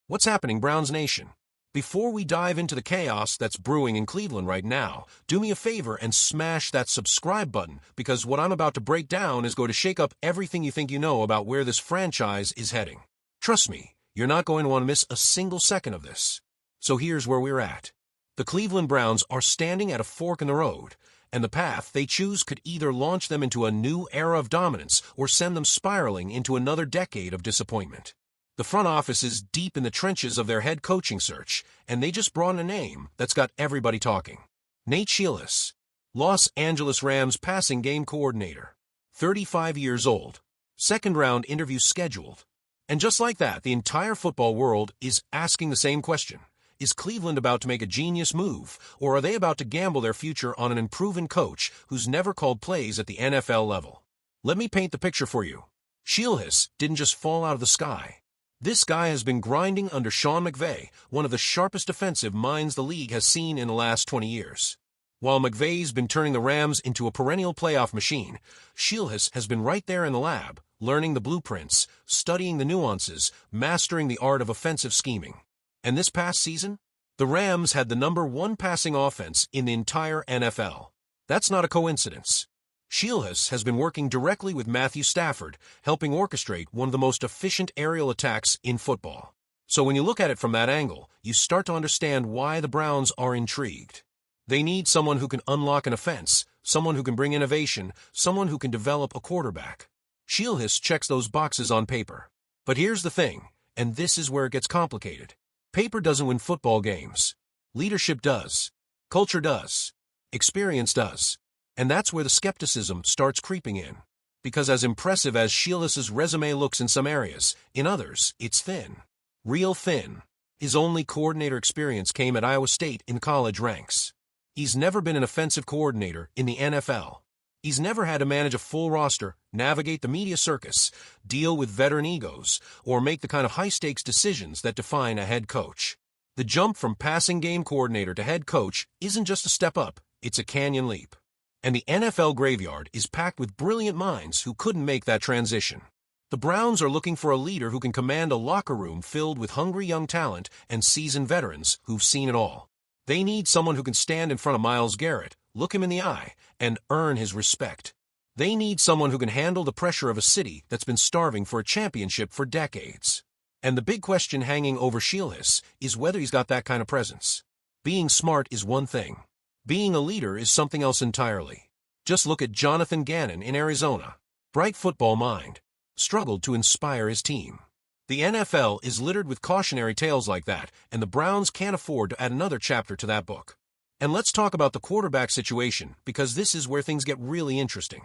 What's happening, Browns Nation? Before we dive into the chaos that's brewing in Cleveland right now, do me a favor and smash that subscribe button, because what I'm about to break down is going to shake up everything you think you know about where this franchise is heading. Trust me, you're not going to want to miss a single second of this. So here's where we're at. The Cleveland Browns are standing at a fork in the road, and the path they choose could either launch them into a new era of dominance or send them spiraling into another decade of disappointment. The front office is deep in the trenches of their head coaching search, and they just brought in a name that's got everybody talking. Nate Scheelhaase, Los Angeles Rams passing game coordinator, 35 years old, second-round interview scheduled. And just like that, the entire football world is asking the same question. Is Cleveland about to make a genius move, or are they about to gamble their future on an unproven coach who's never called plays at the NFL level? Let me paint the picture for you. Scheelhaase didn't just fall out of the sky. This guy has been grinding under Sean McVay, one of the sharpest defensive minds the league has seen in the last 20 years. While McVay's been turning the Rams into a perennial playoff machine, Scheelhaase has been right there in the lab, learning the blueprints, studying the nuances, mastering the art of offensive scheming. And this past season, the Rams had the #1 passing offense in the entire NFL. That's not a coincidence. Scheelhaase has been working directly with Matthew Stafford, helping orchestrate one of the most efficient aerial attacks in football. So when you look at it from that angle, you start to understand why the Browns are intrigued. They need someone who can unlock an offense, someone who can bring innovation, someone who can develop a quarterback. Scheelhaase checks those boxes on paper. But here's the thing, and this is where it gets complicated. Paper doesn't win football games. Leadership does. Culture does. Experience does. And that's where the skepticism starts creeping in. Because as impressive as Scheelhaase's resume looks in some areas, in others, it's thin. Real thin. His only coordinator experience came at Iowa State in college ranks. He's never been an offensive coordinator in the NFL. He's never had to manage a full roster, navigate the media circus, deal with veteran egos, or make the kind of high-stakes decisions that define a head coach. The jump from passing game coordinator to head coach isn't just a step up, it's a canyon leap. And the NFL graveyard is packed with brilliant minds who couldn't make that transition. The Browns are looking for a leader who can command a locker room filled with hungry young talent and seasoned veterans who've seen it all. They need someone who can stand in front of Myles Garrett, look him in the eye, and earn his respect. They need someone who can handle the pressure of a city that's been starving for a championship for decades. And the big question hanging over Scheelhaase is whether he's got that kind of presence. Being smart is one thing. Being a leader is something else entirely. Just look at Jonathan Gannon in Arizona. Bright football mind. Struggled to inspire his team. The NFL is littered with cautionary tales like that, and the Browns can't afford to add another chapter to that book. And let's talk about the quarterback situation, because this is where things get really interesting.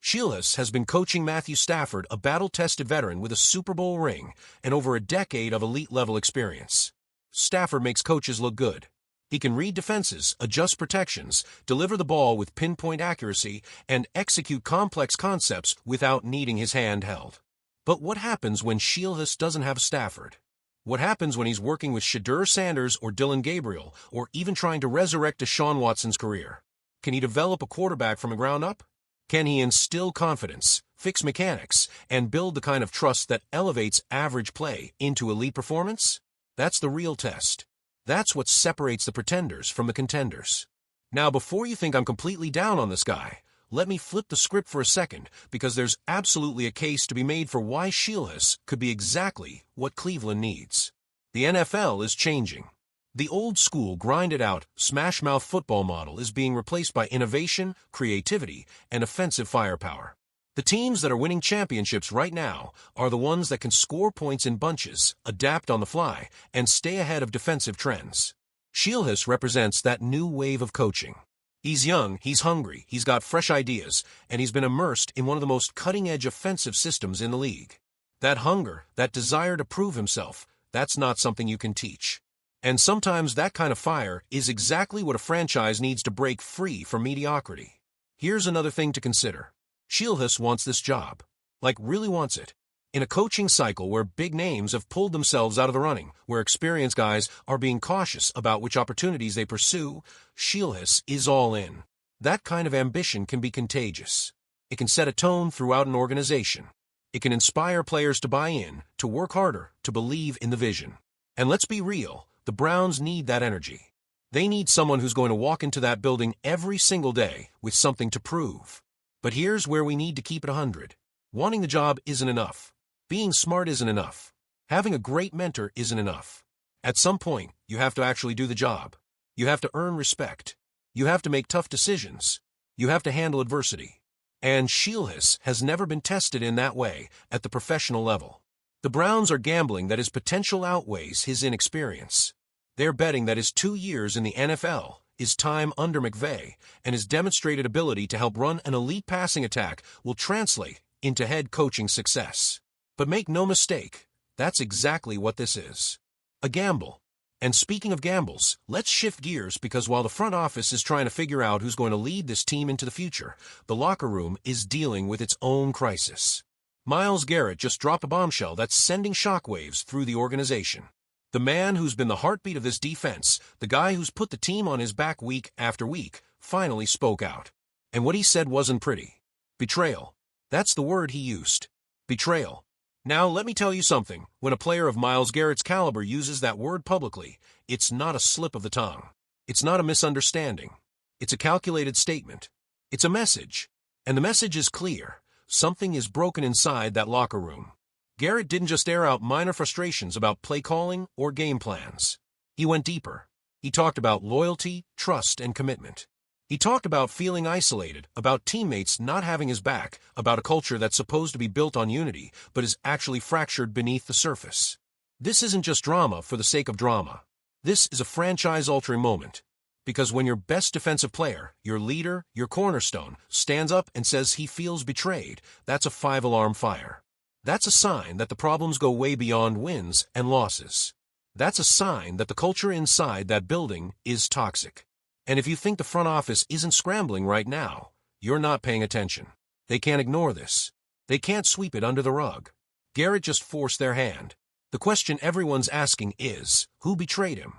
Scheelhaase has been coaching Matthew Stafford, a battle-tested veteran with a Super Bowl ring and over a decade of elite-level experience. Stafford makes coaches look good. He can read defenses, adjust protections, deliver the ball with pinpoint accuracy, and execute complex concepts without needing his hand held. But what happens when Scheelhaase doesn't have Stafford? What happens when he's working with Shedeur Sanders or Dylan Gabriel, or even trying to resurrect Deshaun Watson's career? Can he develop a quarterback from the ground up? Can he instill confidence, fix mechanics, and build the kind of trust that elevates average play into elite performance? That's the real test. That's what separates the pretenders from the contenders. Now, before you think I'm completely down on this guy, let me flip the script for a second, because there's absolutely a case to be made for why Scheelhaase could be exactly what Cleveland needs. The NFL is changing. The old-school, grinded-out, smash-mouth football model is being replaced by innovation, creativity, and offensive firepower. The teams that are winning championships right now are the ones that can score points in bunches, adapt on the fly, and stay ahead of defensive trends. Scheelhaase represents that new wave of coaching. He's young, he's hungry, he's got fresh ideas, and he's been immersed in one of the most cutting-edge offensive systems in the league. That hunger, that desire to prove himself, that's not something you can teach. And sometimes that kind of fire is exactly what a franchise needs to break free from mediocrity. Here's another thing to consider. Scheelhaase wants this job. Like, really wants it. In a coaching cycle where big names have pulled themselves out of the running, where experienced guys are being cautious about which opportunities they pursue, Scheelhaase is all in. That kind of ambition can be contagious. It can set a tone throughout an organization. It can inspire players to buy in, to work harder, to believe in the vision. And let's be real, the Browns need that energy. They need someone who's going to walk into that building every single day with something to prove. But here's where we need to keep it 100. Wanting the job isn't enough. Being smart isn't enough. Having a great mentor isn't enough. At some point, you have to actually do the job. You have to earn respect. You have to make tough decisions. You have to handle adversity. And Sheilhis has never been tested in that way at the professional level. The Browns are gambling that his potential outweighs his inexperience. They're betting that his 2 years in the NFL, his time under McVay, and his demonstrated ability to help run an elite passing attack will translate into head coaching success. But make no mistake, that's exactly what this is. A gamble. And speaking of gambles, let's shift gears because while the front office is trying to figure out who's going to lead this team into the future, the locker room is dealing with its own crisis. Myles Garrett just dropped a bombshell that's sending shockwaves through the organization. The man who's been the heartbeat of this defense, the guy who's put the team on his back week after week, finally spoke out. And what he said wasn't pretty. Betrayal. That's the word he used. Betrayal. Now, let me tell you something. When a player of Myles Garrett's caliber uses that word publicly, it's not a slip of the tongue. It's not a misunderstanding. It's a calculated statement. It's a message. And the message is clear. Something is broken inside that locker room. Garrett didn't just air out minor frustrations about play calling or game plans. He went deeper. He talked about loyalty, trust, and commitment. He talked about feeling isolated, about teammates not having his back, about a culture that's supposed to be built on unity, but is actually fractured beneath the surface. This isn't just drama for the sake of drama. This is a franchise-altering moment. Because when your best defensive player, your leader, your cornerstone, stands up and says he feels betrayed, that's a 5-alarm fire. That's a sign that the problems go way beyond wins and losses. That's a sign that the culture inside that building is toxic. And if you think the front office isn't scrambling right now, you're not paying attention. They can't ignore this. They can't sweep it under the rug. Garrett just forced their hand. The question everyone's asking is, who betrayed him?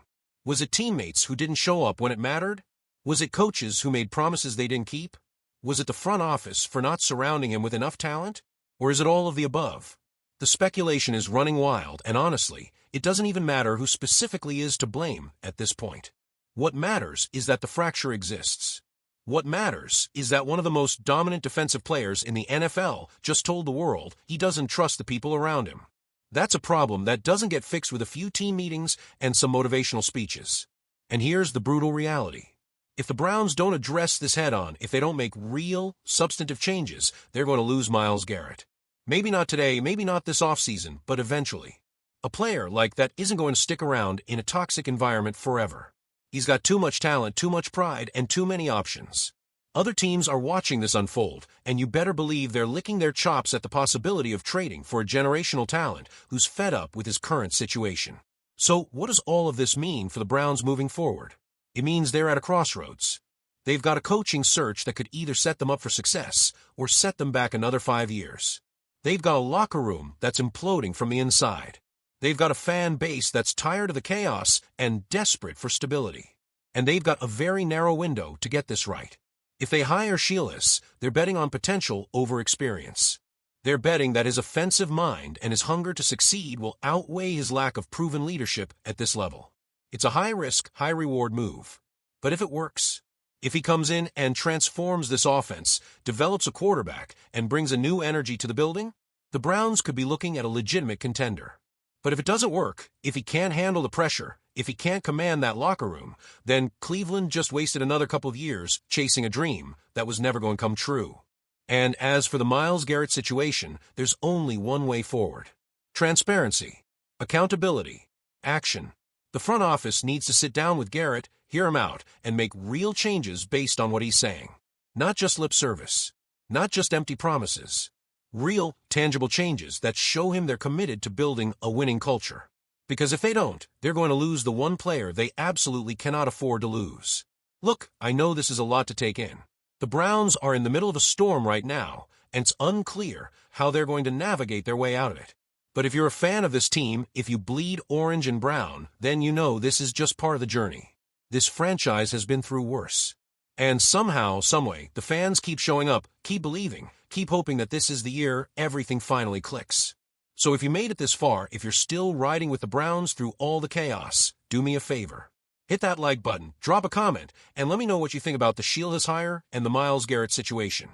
Was it teammates who didn't show up when it mattered? Was it coaches who made promises they didn't keep? Was it the front office for not surrounding him with enough talent? Or is it all of the above? The speculation is running wild, and honestly, it doesn't even matter who specifically is to blame at this point. What matters is that the fracture exists. What matters is that one of the most dominant defensive players in the NFL just told the world he doesn't trust the people around him. That's a problem that doesn't get fixed with a few team meetings and some motivational speeches. And here's the brutal reality. If the Browns don't address this head-on, if they don't make real, substantive changes, they're going to lose Myles Garrett. Maybe not today, maybe not this offseason, but eventually. A player like that isn't going to stick around in a toxic environment forever. He's got too much talent, too much pride, and too many options. Other teams are watching this unfold, and you better believe they're licking their chops at the possibility of trading for a generational talent who's fed up with his current situation. So, what does all of this mean for the Browns moving forward? It means they're at a crossroads. They've got a coaching search that could either set them up for success or set them back another 5 years. They've got a locker room that's imploding from the inside. They've got a fan base that's tired of the chaos and desperate for stability. And they've got a very narrow window to get this right. If they hire Sheilhis, they're betting on potential over experience. They're betting that his offensive mind and his hunger to succeed will outweigh his lack of proven leadership at this level. It's a high-risk, high-reward move. But if it works, if he comes in and transforms this offense, develops a quarterback, and brings a new energy to the building, the Browns could be looking at a legitimate contender. But if it doesn't work, if he can't handle the pressure, if he can't command that locker room, then Cleveland just wasted another couple of years chasing a dream that was never going to come true. And as for the Myles Garrett situation, there's only one way forward. Transparency, accountability, action. The front office needs to sit down with Garrett, hear him out, and make real changes based on what he's saying. Not just lip service. Not just empty promises. Real, tangible changes that show him they're committed to building a winning culture. Because if they don't, they're going to lose the one player they absolutely cannot afford to lose. Look, I know this is a lot to take in. The Browns are in the middle of a storm right now, and it's unclear how they're going to navigate their way out of it. But if you're a fan of this team, if you bleed orange and brown, then you know this is just part of the journey. This franchise has been through worse. And somehow, someway, the fans keep showing up, keep believing, keep hoping that this is the year everything finally clicks. So if you made it this far, if you're still riding with the Browns through all the chaos, do me a favor. Hit that like button, drop a comment, and let me know what you think about the Shieldless hire and the Myles Garrett situation.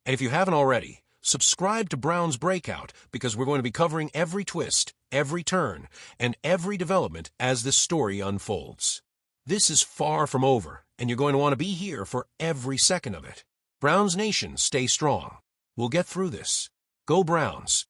And if you haven't already, subscribe to Brown's Breakout because we're going to be covering every twist, every turn, and every development as this story unfolds. This is far from over, and you're going to want to be here for every second of it. Browns Nation, stay strong. We'll get through this. Go Browns.